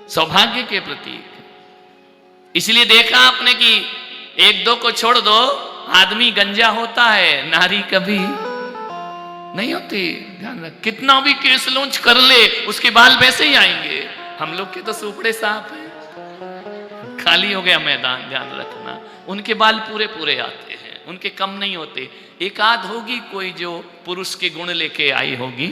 सौभाग्य के प्रतीक। इसलिए देखा आपने कि एक दो को छोड़ दो, आदमी गंजा होता है, नारी कभी नहीं होती। ध्यान रख, कितना भी केस लॉन्च कर ले उसके बाल वैसे ही आएंगे। हम लोग के तो सुपड़े साफ है, खाली हो गया मैदान। ध्यान रखना, उनके बाल पूरे पूरे आते हैं, उनके कम नहीं होते। एक आध होगी कोई जो पुरुष के गुण लेके आई होगी।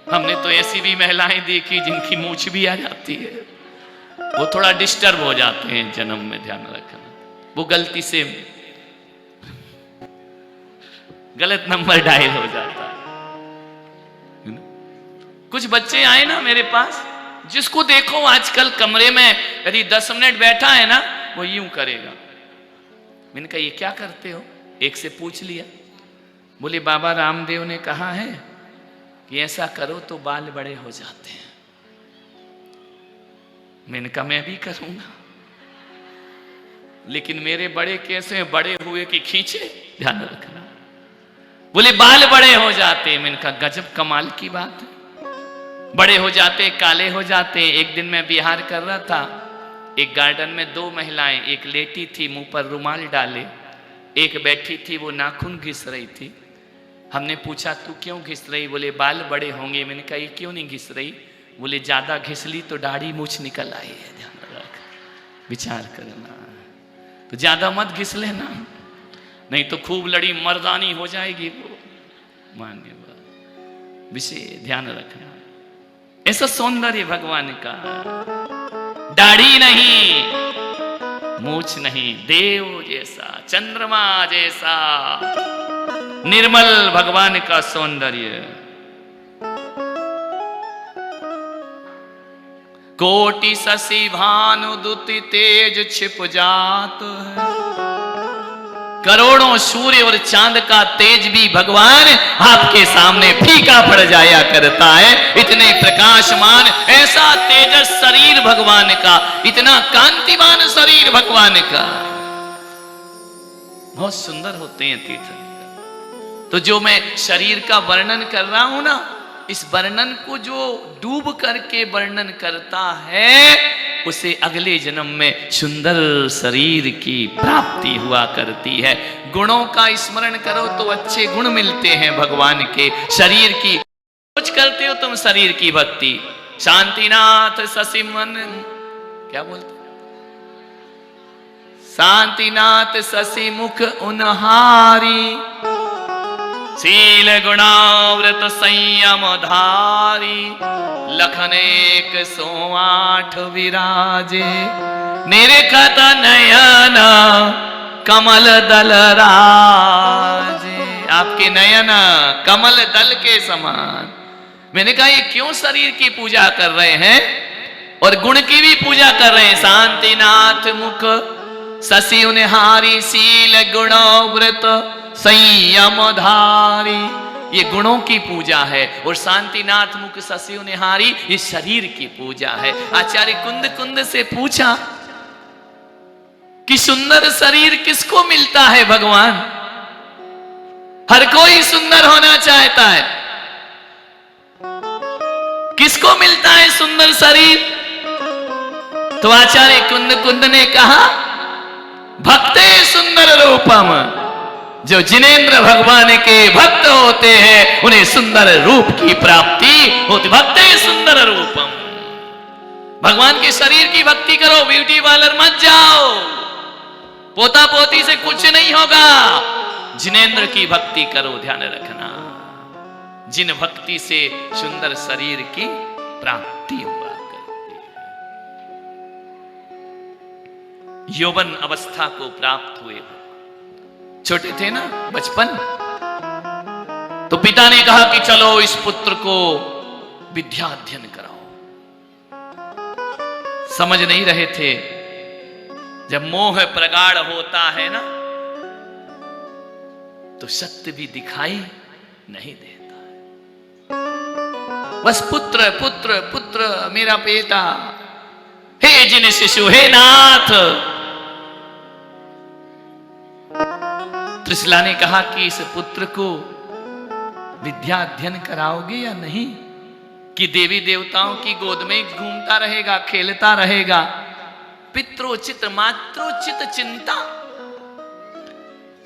हमने तो ऐसी भी महिलाएं देखी जिनकी मूछ भी आ जाती है, वो थोड़ा डिस्टर्ब हो जाते हैं जन्म में। ध्यान रखना, वो गलती से गलत नंबर डायल हो जाता है। कुछ बच्चे आए ना मेरे पास, जिसको देखो आजकल कमरे में यदि 10 मिनट बैठा है ना, वो यूं करेगा। मैंने कहा ये क्या करते हो? एक से पूछ लिया, बोले बाबा रामदेव ने कहा है कि ऐसा करो तो बाल बड़े हो जाते हैं। मैंने कहा मैं भी करूंगा, लेकिन मेरे बड़े कैसे, बड़े हुए कि खींचे। ध्यान रखना, बोले बाल बड़े हो जाते। मैंने कहा गजब कमाल की बात है, बड़े हो जाते, काले हो जाते। एक दिन मैं बिहार कर रहा था, एक गार्डन में 2 महिलाएं, एक लेटी थी मुंह पर रुमाल डाले, एक बैठी थी वो नाखून घिस रही थी। हमने पूछा तू क्यों घिस रही? बोले बाल बड़े होंगे। मैंने कहा ये क्यों नहीं घिस रही? बोले ज्यादा घिस ली तो दाढ़ी मूछ निकल आई है। ध्यान रख, विचार करना, तो ज्यादा मत घिस लेना, नहीं तो खूब लड़ी मर्दानी हो जाएगी वो। मान्य विषय ध्यान रखना, ऐसा सौंदर्य भगवान का। दाढ़ी नहीं, मूछ नहीं, देव जैसा, चंद्रमा जैसा निर्मल भगवान का सौंदर्य। कोटि शशि भानु दुति तेज छिप जात है। करोड़ों सूर्य और चांद का तेज भी भगवान आपके सामने फीका पड़ जाया करता है। इतने प्रकाशमान, ऐसा तेजस शरीर भगवान का, इतना कांतिमान शरीर भगवान का, बहुत सुंदर होते हैं तीर्थंकर। तो जो मैं शरीर का वर्णन कर रहा हूं ना, इस वर्णन को जो डूब करके वर्णन करता है, उसे अगले जन्म में सुंदर शरीर की प्राप्ति हुआ करती है। गुणों का स्मरण करो तो अच्छे गुण मिलते हैं भगवान के। शरीर की कुछ करते हो तुम, शरीर की भक्ति। शांतिनाथ शशिमन, क्या बोलते? शांतिनाथ शशि मुख उनहारी, शील गुणाव्रत संयम धारी, लखन 108 विराजे, निरखत नयन कमल दल राजे। आपके नयन कमल दल के समान। मैंने कहा ये क्यों शरीर की पूजा कर रहे हैं और गुण की भी पूजा कर रहे हैं? शांतिनाथ मुख शशि उनहारी, शील गुणाव्रत संयम धारी, ये गुणों की पूजा है। और शांतिनाथ मुख शशि उनहारी, ये शरीर की पूजा है। आचार्य कुंद कुंद से पूछा कि सुंदर शरीर किसको मिलता है भगवान? हर कोई सुंदर होना चाहता है, किसको मिलता है सुंदर शरीर? तो आचार्य कुंद कुंद ने कहा भक्ते सुंदर रूपम, जो जिनेंद्र भगवान के भक्त होते हैं उन्हें सुंदर रूप की प्राप्ति होती। भक्ते सुंदर रूपम, भगवान के शरीर की भक्ति करो, ब्यूटी पार्लर मत जाओ, पोता पोती से कुछ नहीं होगा। जिनेंद्र की भक्ति करो। ध्यान रखना, जिन भक्ति से सुंदर शरीर की प्राप्ति हुआ करती है। यौवन अवस्था को प्राप्त हुए, छोटे थे ना, बचपन, तो पिता ने कहा कि चलो इस पुत्र को विद्या अध्ययन कराओ। समझ नहीं रहे थे, जब मोह प्रगाढ़ होता है ना, तो सत्य भी दिखाई नहीं देता है। बस पुत्र पुत्र पुत्र मेरा बेटा, हे जिन शिशु, हे नाथ। त्रिशला ने कहा कि इस पुत्र को विद्या अध्ययन कराओगे या नहीं? कि देवी देवताओं की गोद में घूमता रहेगा, खेलता रहेगा। पित्रोचित मात्रोचित चिंता।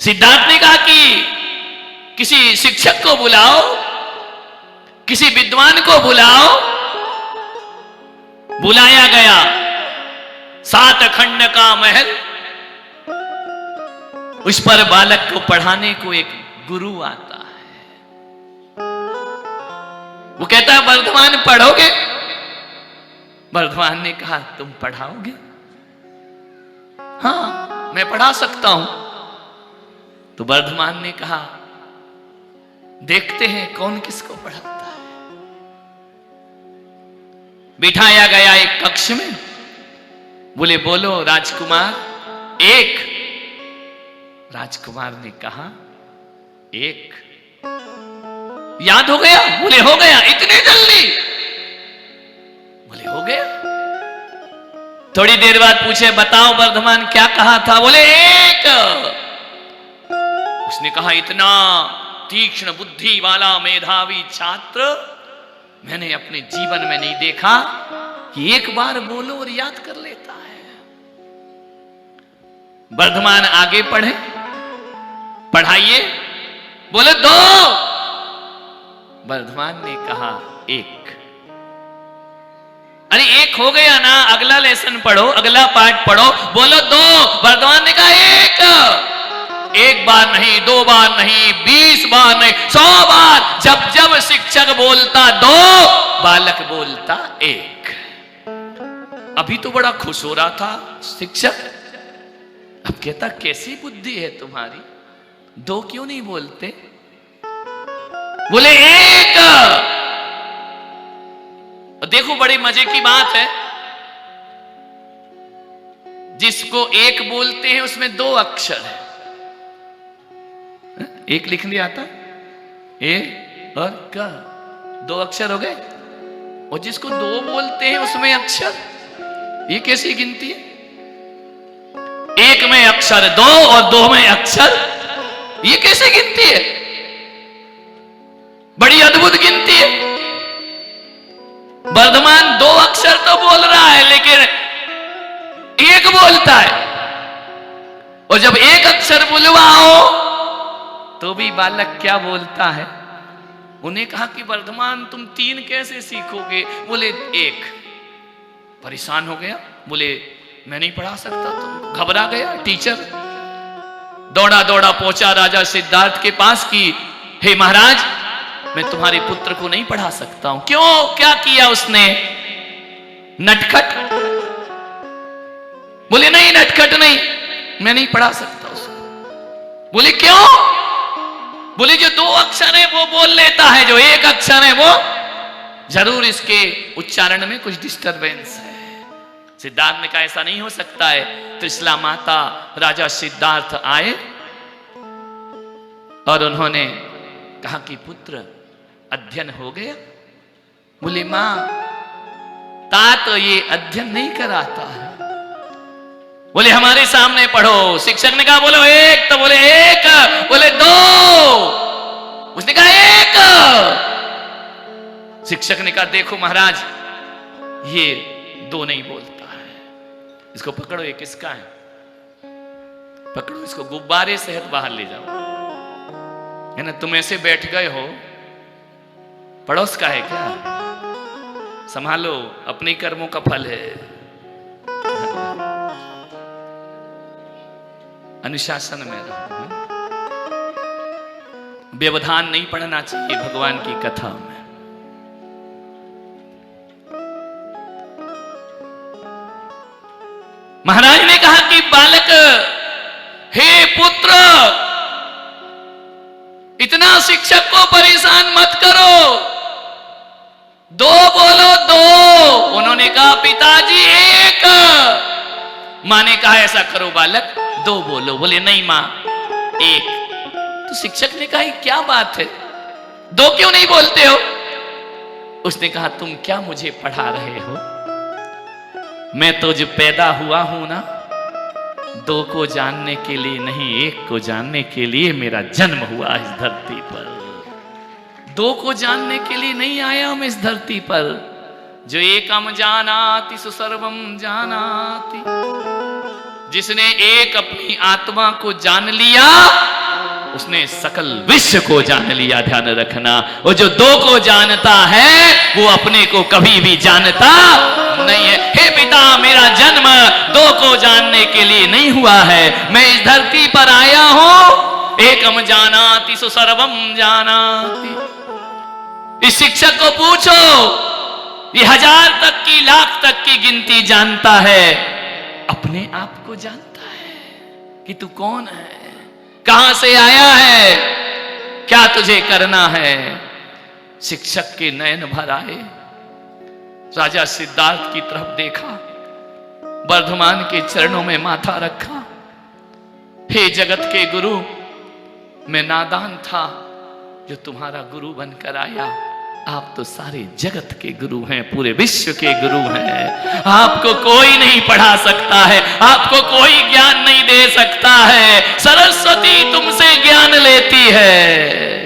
सिद्धार्थ ने कहा कि किसी शिक्षक को बुलाओ, किसी विद्वान को बुलाओ। बुलाया गया। 7 खंड का महल, उस पर बालक को पढ़ाने को एक गुरु आता है। वो कहता है वर्धमान पढ़ोगे? वर्धमान ने कहा तुम पढ़ाओगे? हाँ मैं पढ़ा सकता हूं। तो वर्धमान ने कहा देखते हैं कौन किसको पढ़ाता है। बिठाया गया एक कक्ष में। बोले बोलो राजकुमार एक। राजकुमार ने कहा एक। याद हो गया? बोले हो गया। इतनी जल्दी? बोले हो गया। थोड़ी देर बाद पूछे बताओ वर्धमान क्या कहा था? बोले एक। उसने कहा इतना तीक्ष्ण बुद्धि वाला मेधावी छात्र मैंने अपने जीवन में नहीं देखा कि एक बार बोलो और याद कर लेता है। वर्धमान आगे पढ़े। पढ़ाइए। बोले 2। वर्धमान ने कहा 1। अरे 1 हो गया ना, अगला लेसन पढ़ो, अगला पाठ पढ़ो। बोलो 2। वर्धमान ने कहा 1। 1 बार नहीं, 2 बार नहीं, 20 बार नहीं, 100 बार। जब जब शिक्षक बोलता 2, बालक बोलता 1। अभी तो बड़ा खुश हो रहा था शिक्षक, अब कहता कैसी बुद्धि है तुम्हारी, 2 क्यों नहीं बोलते? बोले 1। देखो बड़ी मजे की बात है, जिसको 1 बोलते हैं उसमें 2 अक्षर है। 1 लिखने आता ए और क, 2 अक्षर हो गए। और जिसको 2 बोलते हैं उसमें अक्षर, ये कैसी गिनती है? 1 में अक्षर 2 और 2 में अक्षर, ये कैसे गिनती है? बड़ी अद्भुत गिनती है। वर्धमान 2 अक्षर तो बोल रहा है लेकिन 1 बोलता है। और जब 1 अक्षर बुलवाओ तो भी बालक क्या बोलता है? उन्हें कहा कि वर्धमान तुम 3 कैसे सीखोगे? बोले 1। परेशान हो गया। बोले मैं नहीं पढ़ा सकता। तुम घबरा गया। टीचर दौड़ा दौड़ा पहुंचा राजा सिद्धार्थ के पास कि हे महाराज मैं तुम्हारे पुत्र को नहीं पढ़ा सकता हूं। क्यों? क्या किया उसने? नटखट? बोले नहीं नटखट नहीं, मैं नहीं पढ़ा सकता उसको। बोले क्यों? बोले जो 2 अक्षर है वो बोल लेता है, जो 1 अक्षर है वो जरूर इसके उच्चारण में कुछ डिस्टरबेंस है। सिद्धार्थ ने कहा ऐसा नहीं हो सकता है। त्रिशला माता राजा सिद्धार्थ आए और उन्होंने कहा कि पुत्र अध्ययन हो गया? बोले मां ता तो ये अध्ययन नहीं कराता है। बोले हमारे सामने पढ़ो। शिक्षक ने कहा बोलो 1, तो बोले 1। बोले 2। उसने कहा 1। शिक्षक ने कहा देखो महाराज ये 2 नहीं बोलता है, इसको पकड़ो। ये किसका है? पकड़ो इसको, गुब्बारे सहित बाहर ले जाओ। है ना, तुम ऐसे बैठ गए हो, पड़ोस का है क्या? संभालो, अपने कर्मों का फल है। अनुशासन में रहो। व्यवधान नहीं पढ़ना चाहिए भगवान की कथा में। महाराज ने कहा कि बालक हे पुत्र इतना शिक्षक को परेशान मत करो, 2 बोलो 2। उन्होंने कहा पिताजी 1। मां ने कहा ऐसा करो बालक 2 बोलो। बोले नहीं मां 1। तो शिक्षक ने कहा क्या बात है, 2 क्यों नहीं बोलते हो? उसने कहा तुम क्या मुझे पढ़ा रहे हो? मैं तो जो पैदा हुआ हूं ना 2 को जानने के लिए नहीं, 1 को जानने के लिए मेरा जन्म हुआ इस धरती पर। दो को जानने के लिए नहीं आया हम इस धरती पर। जो एकम जानाति सो सर्वम जानाति, जिसने एक अपनी आत्मा को जान लिया उसने सकल विश्व को जान लिया। ध्यान रखना, और जो दो को जानता है वो अपने को कभी भी जानता नहीं है। हे पिता, मेरा जन्म दो को जानने के लिए नहीं हुआ है। मैं इस धरती पर आया हूं एकम जानाति सो सर्वम जानाति। इस शिक्षक को पूछो, ये 1000 तक की, लाख तक की गिनती जानता है, अपने आप को जानता है कि तू कौन है, कहां से आया है, क्या तुझे करना है। शिक्षक के नयन भर आए। राजा सिद्धार्थ की तरफ देखा, वर्धमान के चरणों में माथा रखा। हे जगत के गुरु, मैं नादान था जो तुम्हारा गुरु बनकर आया। आप तो सारे जगत के गुरु हैं, पूरे विश्व के गुरु हैं। आपको कोई नहीं पढ़ा सकता है, आपको कोई ज्ञान नहीं दे सकता है। सरस्वती तुमसे ज्ञान लेती है।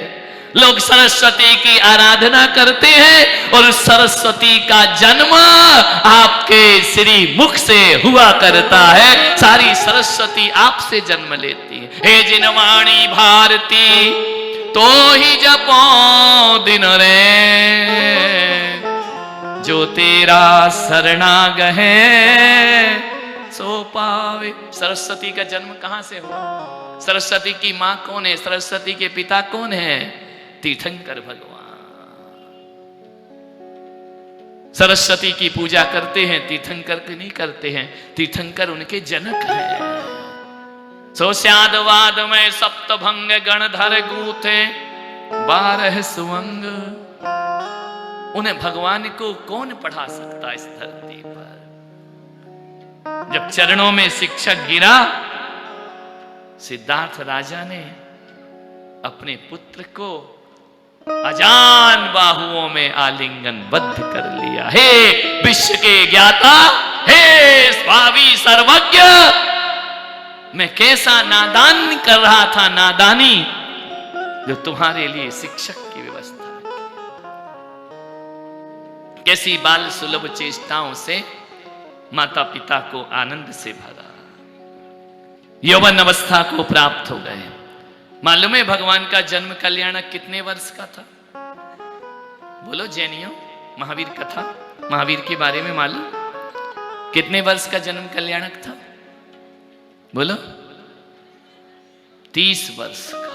लोग सरस्वती की आराधना करते हैं और सरस्वती का जन्म आपके श्री मुख से हुआ करता है। सारी सरस्वती आपसे जन्म लेती है। हे जिनवाणी भारती तो ही जपो दिन रे, जो तेरा शरणागहे सो पावे। सरस्वती का जन्म कहां से हुआ? सरस्वती की मां कौन है? सरस्वती के पिता कौन है? तीर्थंकर भगवान। सरस्वती की पूजा करते हैं, तीर्थंकर की नहीं करते हैं। तीर्थंकर उनके जनक हैं। सो स्यादवाद में सप्तभंग गणधर गूथे 12 सुवंग। उन्हें भगवान को कौन पढ़ा सकता इस धरती पर? जब चरणों में शिक्षक गिरा, सिद्धार्थ राजा ने अपने पुत्र को अजान बाहुओं में आलिंगन बद्ध कर लिया। हे विश्व के ज्ञाता, हे स्वामी सर्वज्ञ, मैं कैसा नादान कर रहा था, नादानी, जो तुम्हारे लिए शिक्षक की व्यवस्था की। कैसी बाल सुलभ चेष्टाओं से माता पिता को आनंद से भरा। यौवन अवस्था को प्राप्त हो गए। मालूम है भगवान का जन्म कल्याणक कितने वर्ष का था? बोलो जैनियों, महावीर कथा, महावीर के बारे में मालूम? कितने वर्ष का जन्म कल्याणक था? बोलो। 30 वर्ष का।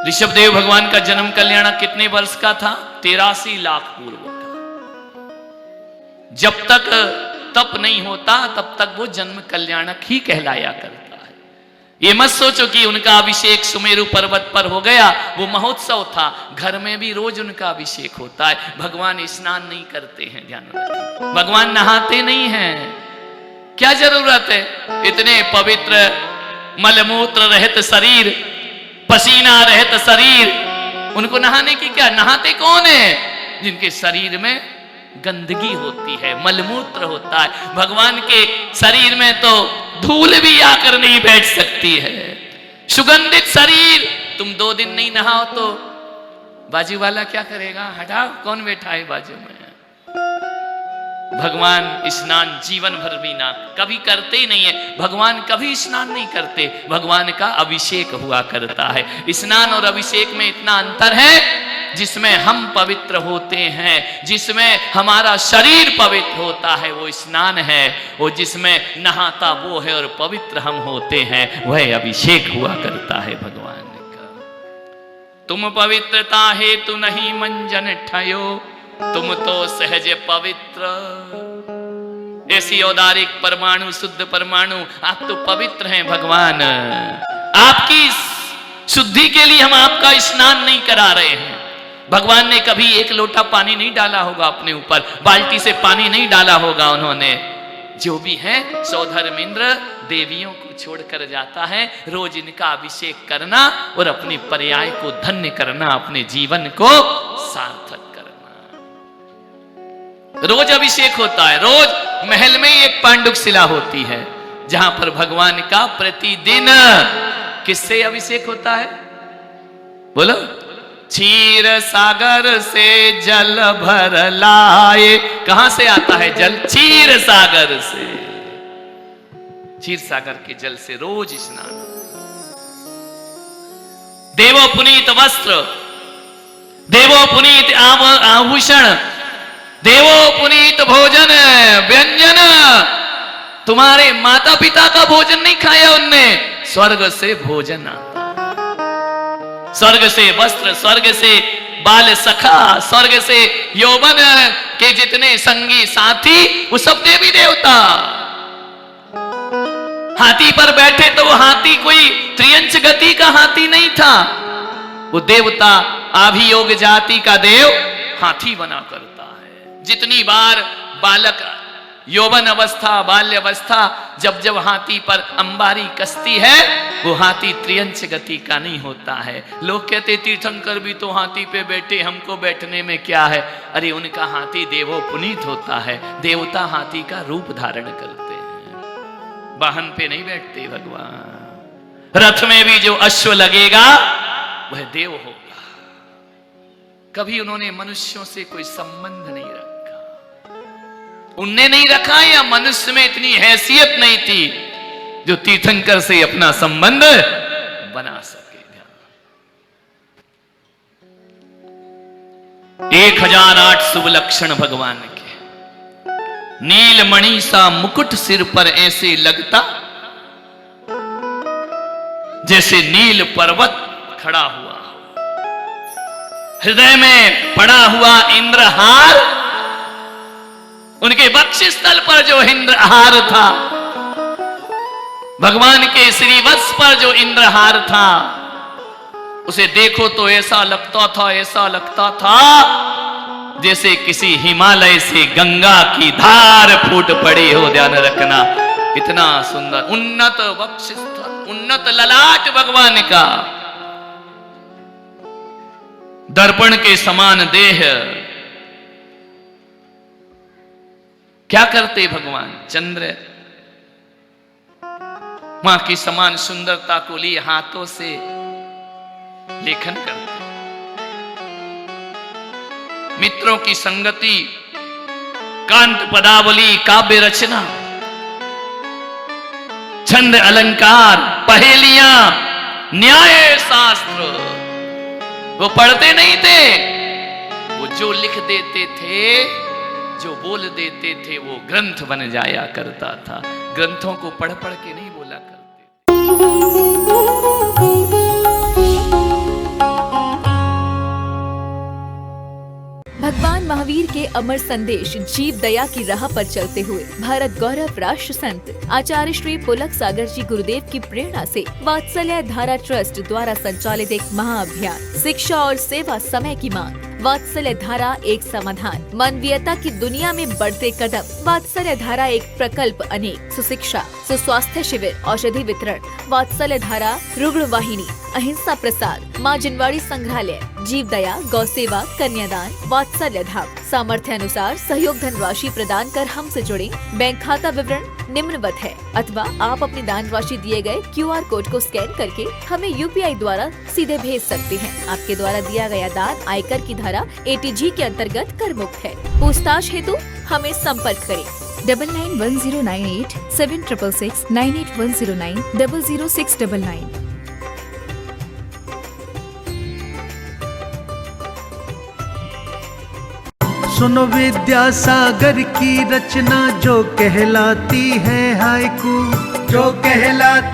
ऋषभदेव भगवान का जन्म कल्याणक कितने वर्ष का था? 83 लाख पूर्व का। जब तक तप नहीं होता तब तक वो जन्म कल्याणक ही कहलाया करता है। ये मत सोचो कि उनका अभिषेक सुमेरु पर्वत पर हो गया, वो महोत्सव था। घर में भी रोज उनका अभिषेक होता है। भगवान स्नान नहीं करते हैं, ध्यान रखें। भगवान नहाते नहीं हैं। क्या जरूरत है? इतने पवित्र, मलमूत्र रहित शरीर, पसीना रहित शरीर, उनको नहाने की क्या? नहाते कौन है? जिनके शरीर में गंदगी होती है, मलमूत्र होता है। भगवान के शरीर में तो धूल भी आकर नहीं बैठ सकती है। सुगंधित शरीर, तुम 2 दिन नहीं नहाओ तो बाजू वाला क्या करेगा? हटाओ, कौन बैठा है बाजू में? भगवान स्नान जीवन भर भी ना कभी करते ही नहीं है। भगवान कभी स्नान नहीं करते, भगवान का अभिषेक हुआ करता है। स्नान और अभिषेक में इतना अंतर है। जिसमें हम पवित्र होते हैं, जिसमें हमारा शरीर पवित्र होता है, वो स्नान है। और जिसमें नहाता वो है और पवित्र हम होते हैं, वह अभिषेक हुआ करता है भगवान का। तुम पवित्रता हेतु नहीं मंजन ठयो, तुम तो सहज पवित्र। ऐसी औदारिक परमाणु, शुद्ध परमाणु, आप तो पवित्र हैं भगवान। आपकी शुद्धि के लिए हम आपका स्नान नहीं करा रहे हैं। भगवान ने कभी एक लोटा पानी नहीं डाला होगा अपने ऊपर, बाल्टी से पानी नहीं डाला होगा उन्होंने। जो भी है सौधर्मेंद्र देवियों को छोड़कर जाता है। रोज इनका अभिषेक करना और अपने पर्याय को धन्य करना, अपने जीवन को सार्थक करना। रोज अभिषेक होता है। रोज महल में एक पांडुक शिला होती है जहां पर भगवान का प्रतिदिन किससे अभिषेक होता है? बोलो, क्षीर सागर से जल भर लाए। कहां से आता है जल? क्षीर सागर से। क्षीर सागर के जल से रोज स्नान। देवो पुनीत वस्त्र, देवो पुनीत आभूषण, देवो पुनीत भोजन व्यंजन। तुम्हारे माता पिता का भोजन नहीं खाया उनने, स्वर्ग से भोजन आता, स्वर्ग से वस्त्र, स्वर्ग से बाल सखा, स्वर्ग से यौवन के जितने संगी साथी, वो सब देवी देवता। हाथी पर बैठे तो वो हाथी कोई त्रियंच गति का हाथी नहीं था, वो देवता आभियोग जाति का देव हाथी बना करता है। जितनी बार बालक यौवन अवस्था, बाल्य अवस्था, जब जब हाथी पर अंबारी कसती है, वो हाथी त्रियंच गति का नहीं होता है। लोग कहते तीर्थंकर भी तो हाथी पे बैठे, हमको बैठने में क्या है? अरे उनका हाथी देवो पुनीत होता है, देवता हाथी का रूप धारण करते हैं, वाहन पे नहीं बैठते भगवान। रथ में भी जो अश्व लगेगा वह देव होगा। कभी उन्होंने मनुष्यों से कोई संबंध नहीं रखा, उनने नहीं रखा या मनुष्य में इतनी हैसियत नहीं थी जो तीर्थंकर से अपना संबंध बना सके। 1008 शुभ लक्षण भगवान के। नीलमणि सा मुकुट सिर पर ऐसे लगता जैसे नील पर्वत खड़ा हुआ, हृदय में पड़ा हुआ इंद्रहार, उनके वक्षस्थल पर जो इंद्रहार था, भगवान के श्रीवत्स पर जो इंद्रहार था, उसे देखो तो ऐसा लगता था, ऐसा लगता था जैसे किसी हिमालय से गंगा की धार फूट पड़ी हो। ध्यान रखना, इतना सुंदर उन्नत वक्षस्थल, उन्नत ललाट भगवान का, दर्पण के समान देह। क्या करते भगवान? चंद्र मां की समान सुंदरता को लिए हाथों से लेखन करते, मित्रों की संगति, कांत पदावली, काव्य रचना, छंद अलंकार, पहेलियां, न्याय शास्त्र, वो पढ़ते नहीं थे, वो जो लिख देते थे, जो बोल देते थे, वो ग्रंथ बन जाया करता था। ग्रंथों को पढ़ पढ़ के नहीं बोला करते। भगवान महावीर के अमर संदेश जीव दया की राह पर चलते हुए भारत गौरव राष्ट्र संत आचार्य श्री पुलक सागर जी गुरुदेव की प्रेरणा से वात्सल्य धारा ट्रस्ट द्वारा संचालित एक महाअभियान शिक्षा और सेवा समय की मांग। वात्सल्य धारा एक समाधान, मानवीयता की दुनिया में बढ़ते कदम। वात्सल्य धारा एक प्रकल्प अनेक, सुशिक्षा, सुस्वास्थ्य शिविर, औषधि वितरण, वात्सल्य धारा रुग्ण वाहिनी, अहिंसा प्रसाद, माँ जिनवाड़ी संग्रहालय, जीव दया, गौ सेवा, कन्यादान, वात्सल्य धाम। सामर्थ्य अनुसार सहयोग धनराशि प्रदान कर हमसे जुड़े। बैंक खाता विवरण निम्नवत है, अथवा आप अपनी दान राशि दिए गए QR कोड को स्कैन करके हमें UPI द्वारा सीधे भेज सकते हैं। आपके द्वारा दिया गया दान आयकर की धारा ATG के अंतर्गत कर मुक्त है। पूछताछ हेतु हमें संपर्क करें 991098 7666 98109 00699। सुनो विद्यासागर की रचना जो कहलाती है हाइकू, जो कहलाती